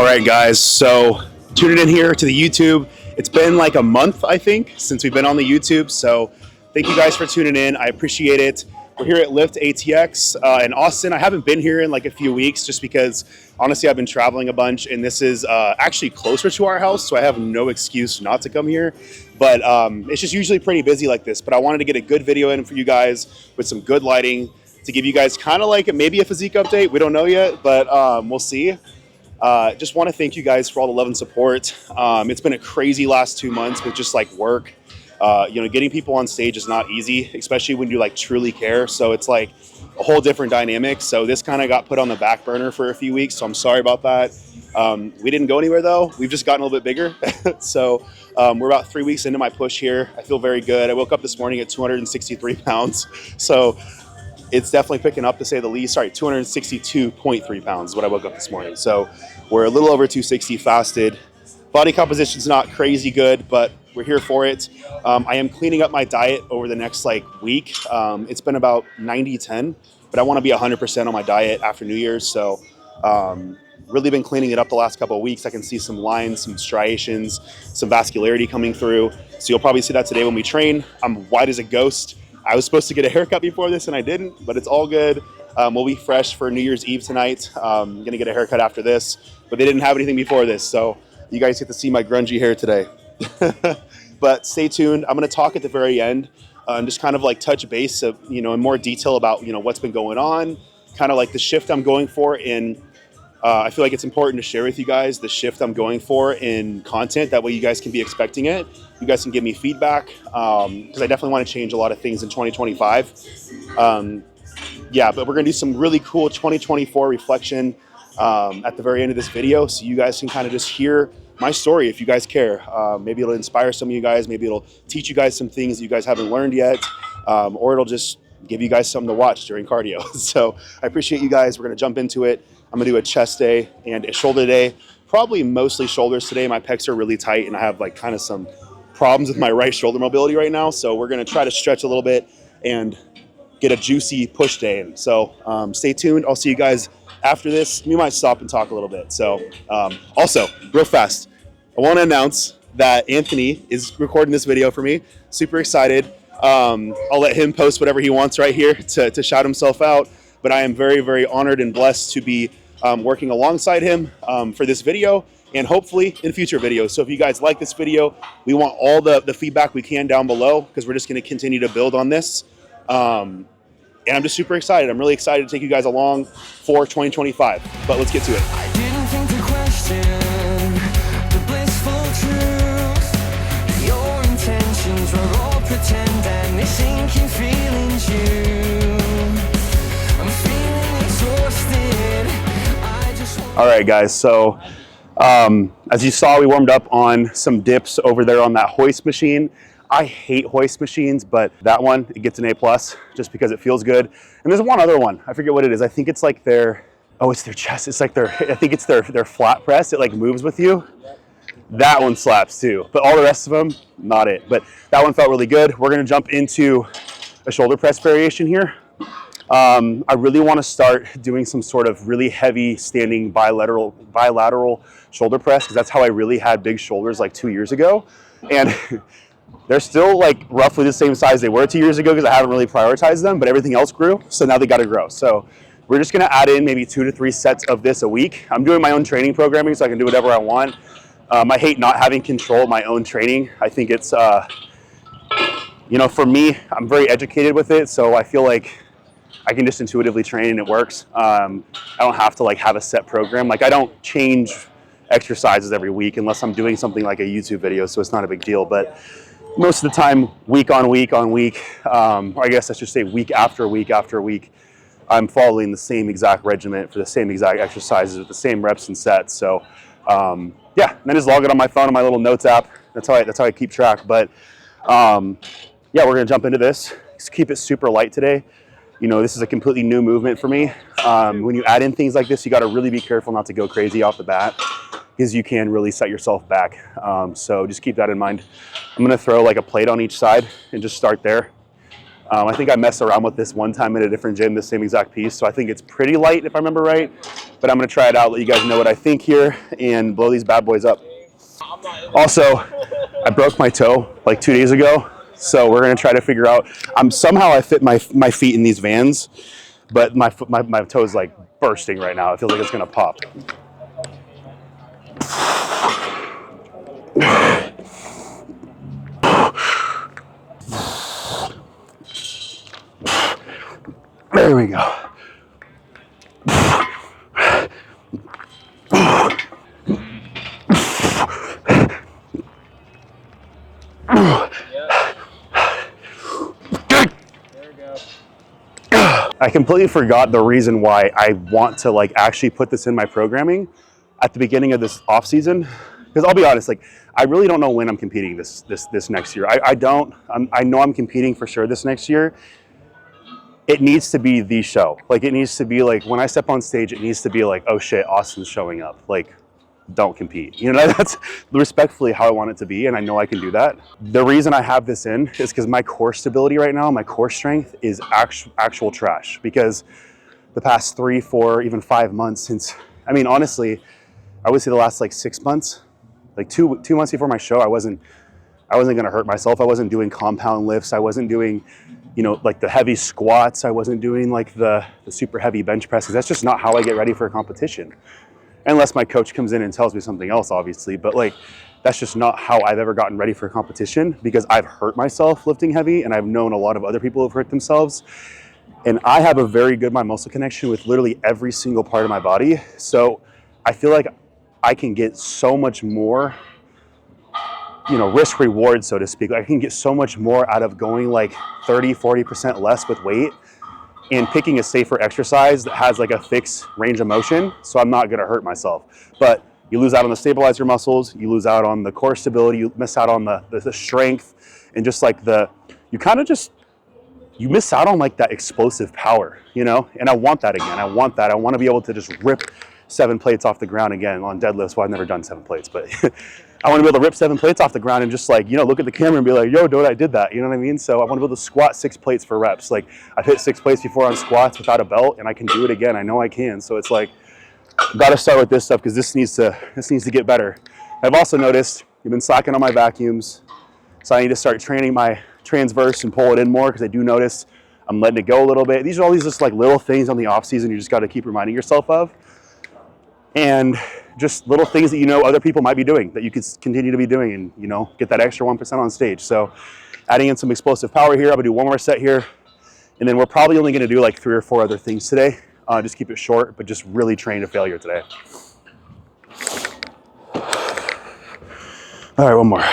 All right, guys, so tuning in here to the YouTube. It's been like a month, I think, since we've been on the YouTube, so thank you guys for tuning in. I appreciate it. We're here at Lift ATX in Austin. I haven't been here in like a few weeks just because, honestly, I've been traveling a bunch, and this is actually closer to our house, so I have no excuse not to come here. But it's just usually pretty busy like this, but I wanted to get a good video in for you guys with some good lighting to give you guys kind of like maybe a physique update. We don't know yet, but we'll see. Just want to thank you guys for all the love and support. It's been a crazy last 2 months with just like work. Getting people on stage is not easy, especially when you like truly care. So it's like a whole different dynamic. So this kind of got put on the back burner for a few weeks. So I'm sorry about that. We didn't go anywhere though. We've just gotten a little bit bigger. So we're about 3 weeks into my push here. I feel very good. I woke up this morning at 263 pounds. So it's definitely picking up, to say the least. Sorry, 262.3 pounds is what I woke up this morning. So we're a little over 260 fasted. Body composition's not crazy good, but we're here for it. I am cleaning up my diet over the next week. It's been about 90-10, but I want to be 100% on my diet after New Year's. So really been cleaning it up the last couple of weeks. I can see some lines, some striations, some vascularity coming through. So you'll probably see that today when we train. I'm white as a ghost. I was supposed to get a haircut before this and I didn't, but it's all good. We'll be fresh for New Year's Eve tonight. I'm gonna get a haircut after this, but they didn't have anything before this, so you guys get to see my grungy hair today. But stay tuned. I'm gonna talk at the very end and just kind of like touch base of, in more detail about, what's been going on, kind of like the shift I'm going for in, I feel like it's important to share with you guys the shift I'm going for in content. That way you guys can be expecting it. You guys can give me feedback because I definitely want to change a lot of things in 2025. But we're going to do some really cool 2024 reflection at the very end of this video, so you guys can kind of just hear my story if you guys care. Maybe it'll inspire some of you guys. Maybe it'll teach you guys some things that you guys haven't learned yet, or it'll just give you guys something to watch during cardio. So I appreciate you guys. We're going to jump into it. I'm gonna do a chest day and a shoulder day, probably mostly shoulders today. My pecs are really tight and I have like kind of some problems with my right shoulder mobility right now. So we're gonna try to stretch a little bit and get a juicy push day in. So stay tuned. I'll see you guys after this. We might stop and talk a little bit. So also, real fast, I wanna announce that Anthony is recording this video for me. Super excited. I'll let him post whatever he wants right here to shout himself out. But I am very, very honored and blessed to be working alongside him for this video and hopefully in future videos. So if you guys like this video, we want all the feedback we can down below because we're just going to continue to build on this. And I'm just super excited. I'm really excited to take you guys along for 2025. But let's get to it. I didn't think to question the blissful truth. Your intentions were all pretend and this sinking feelings you. All right, guys, so as you saw, we warmed up on some dips over there on that hoist machine. I hate hoist machines, but that one, it gets an A+ just because it feels good. And there's one other one. I forget what it is. I think it's like it's their chest. It's like I think it's their flat press. It like moves with you. That one slaps too, but all the rest of them, not it. But that one felt really good. We're gonna jump into a shoulder press variation here. I really want to start doing some sort of really heavy standing bilateral shoulder press because that's how I really had big shoulders like 2 years ago. And they're still like roughly the same size they were 2 years ago because I haven't really prioritized them, but everything else grew. So now they got to grow. So we're just going to add in maybe 2 to 3 sets of this a week. I'm doing my own training programming so I can do whatever I want. I hate not having control of my own training. I think it's, for me, I'm very educated with it. So I feel like I can just intuitively train and it works. I don't have to like have a set program. Like I don't change exercises every week unless I'm doing something like a YouTube video, so it's not a big deal. But most of the time, week on week, or I guess I should say week after week, I'm following the same exact regimen for the same exact exercises with the same reps and sets. So and then just log it on my phone on my little notes app. That's how I keep track. But we're gonna jump into this. Just keep it super light today. This is a completely new movement for me. When you add in things like this, you got to really be careful not to go crazy off the bat because you can really set yourself back. So just keep that in mind. I'm going to throw like a plate on each side and just start there. I think I messed around with this one time at a different gym, the same exact piece. So I think it's pretty light if I remember right. But I'm gonna try it out, let you guys know what I think here, and blow these bad boys up. Also, I broke my toe like 2 days ago. So we're gonna try to figure out, somehow I fit my feet in these Vans, but my toe is like bursting right now. It feels like it's gonna pop. There we go. I completely forgot the reason why I want to like actually put this in my programming at the beginning of this off season. Because I'll be honest, like I really don't know when I'm competing this next year. I know I'm competing for sure this next year. It needs to be the show. Like it needs to be like when I step on stage, it needs to be like, oh shit, Austin's showing up. Like, don't compete. You know, that's respectfully how I want it to be, and I know I can do that. The reason I have this in is because my core stability right now, my core strength is actual trash. Because the past 3, 4, even 5 months since, I mean, honestly, I would say the last like 6 months, like two months before my show, I wasn't gonna hurt myself. I wasn't doing compound lifts. I wasn't doing, you know, like the heavy squats. I wasn't doing like the super heavy bench presses. That's just not how I get ready for a competition. Unless my coach comes in and tells me something else, obviously. But like, that's just not how I've ever gotten ready for a competition, because I've hurt myself lifting heavy, and I've known a lot of other people who've hurt themselves. And I have a very good mind muscle connection with literally every single part of my body. So I feel like I can get so much more, you know, risk reward, so to speak. I can get so much more out of going like 30, 40% less with weight and picking a safer exercise that has like a fixed range of motion, so I'm not gonna hurt myself. But you lose out on the stabilizer muscles, you lose out on the core stability, you miss out on the strength, and just like you miss out on like that explosive power, you know? And I want that again. I want to be able to just rip 7 plates off the ground again on deadlifts. Well, I've never done 7 plates, but I want to be able to rip 7 plates off the ground and just like, you know, look at the camera and be like, yo, dude, I did that. You know what I mean? So I want to be able to squat 6 plates for reps. Like I've hit 6 plates before on squats without a belt, and I can do it again. I know I can. So it's like, got to start with this stuff because this needs to get better. I've also noticed you've been slacking on my vacuums, so I need to start training my transverse and pull it in more, because I do notice I'm letting it go a little bit. These are all these just like little things on the off season you just got to keep reminding yourself of. And just little things that you know other people might be doing that you could continue to be doing, and you know, get that extra 1% on stage. So adding in some explosive power here. I'm gonna do one more set here, and then we're probably only gonna do like 3 or 4 other things today. Just keep it short, but just really train to failure today. All right, one more.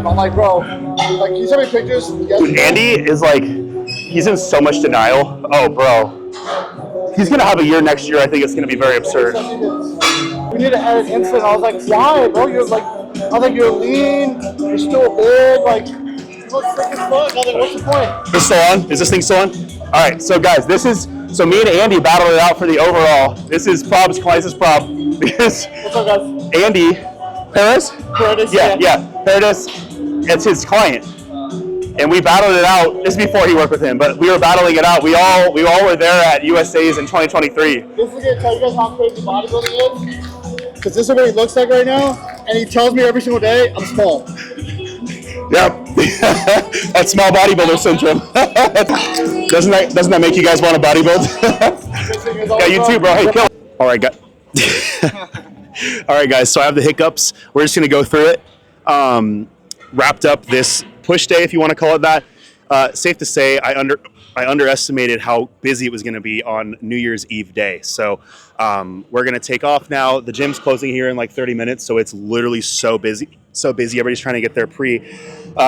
I'm like, bro, like, can you send me pictures? Dude, Andy is like, he's in so much denial. Oh, bro. He's going to have a year next year. I think it's going to be very absurd. We need to add an insulin. I was like, why, bro? You're like, I was like, you're lean, you're still big, like, you look freaking fuck. I was like, what's the point? Is this still on? Is this thing still on? All right, so guys, so me and Andy battled it out for the overall. This is Prob's Clyde's Prob, because What's up, guys? Andy Paris? Paradis, Yeah. Paradis. It's his client. And we battled it out. This is before he worked with him, but we were battling it out. We all were there at USA's in 2023. This is gonna tell you guys how crazy bodybuilding is. Because this is what he looks like right now, and he tells me every single day, I'm small. Yep. That's small bodybuilder syndrome. doesn't that make you guys want to bodybuild? Yeah, you too, bro. Hey, kill. All right, guys. All right, guys. So I have the hiccups. We're just gonna go through it. Wrapped up this push day, if you want to call it that. Safe to say, I underestimated how busy it was going to be on New Year's Eve day. So we're going to take off now. The gym's closing here in like 30 minutes, so it's literally so busy. So busy. Everybody's trying to get their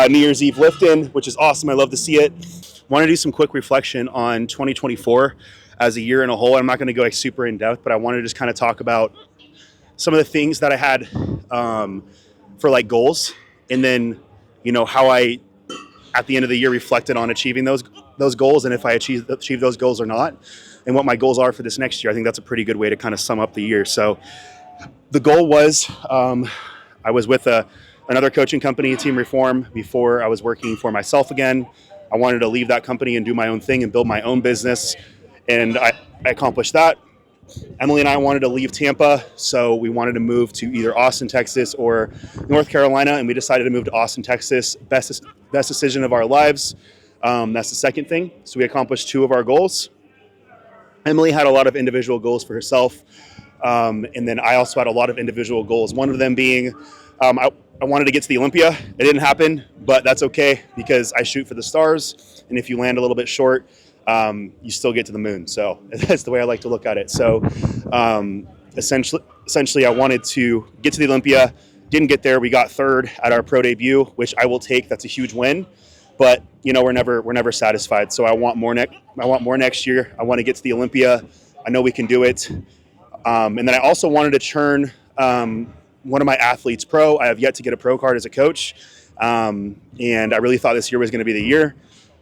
New Year's Eve lift in, which is awesome. I love to see it. Want to do some quick reflection on 2024 as a year in a whole. I'm not going to go like super in depth, but I want to just kind of talk about some of the things that I had for like goals, and then how I at the end of the year reflected on achieving those goals, and if I achieve those goals or not, and what my goals are for this next year. I think that's a pretty good way to kind of sum up the year. So the goal was, I was with another coaching company, Team Reform, before I was working for myself again. I wanted to leave that company and do my own thing and build my own business, and I accomplished that. Emily and I wanted to leave Tampa, so we wanted to move to either Austin, Texas, or North Carolina, and we decided to move to Austin, Texas. Best decision of our lives. That's the second thing. So we accomplished 2 of our goals. Emily had a lot of individual goals for herself, and then I also had a lot of individual goals. One of them being, I wanted to get to the Olympia. It didn't happen, but that's okay because I shoot for the stars, and if you land a little bit short, you still get to the moon. So that's the way I like to look at it. So essentially, I wanted to get to the Olympia. Didn't get there. We got 3rd at our pro debut, which I will take. That's a huge win. But we're never satisfied. So I want more next year. I want to get to the Olympia. I know we can do it. And then I also wanted to turn one of my athletes pro. I have yet to get a pro card as a coach, and I really thought this year was going to be the year.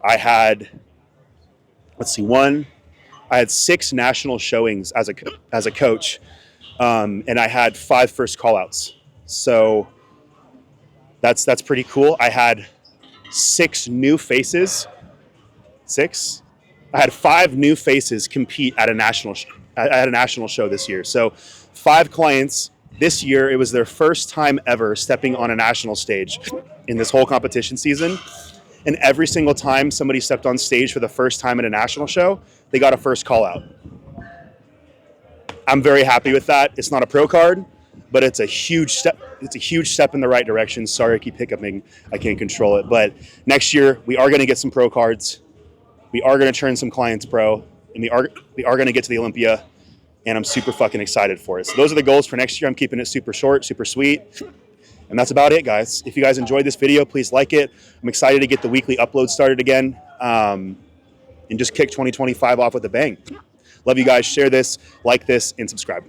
I had. I had 6 national showings as a coach, and I had 5 first call-outs. So that's pretty cool. I had 6 new faces. 6? I had 5 new faces compete at a national show this year. So 5 clients this year. It was their first time ever stepping on a national stage in this whole competition season. And every single time somebody stepped on stage for the first time at a national show, they got a first call out. I'm very happy with that. It's not a pro card, but it's a huge step. It's a huge step in the right direction. Sorry, I keep hiccuping. I can't control it. But next year, we are going to get some pro cards. We are going to turn some clients pro, and we are going to get to the Olympia. And I'm super fucking excited for it. So those are the goals for next year. I'm keeping it super short, super sweet. And that's about it, guys. If you guys enjoyed this video, please like it. I'm excited to get the weekly upload started again, and just kick 2025 off with a bang. Love you guys. Share this, like this, and subscribe.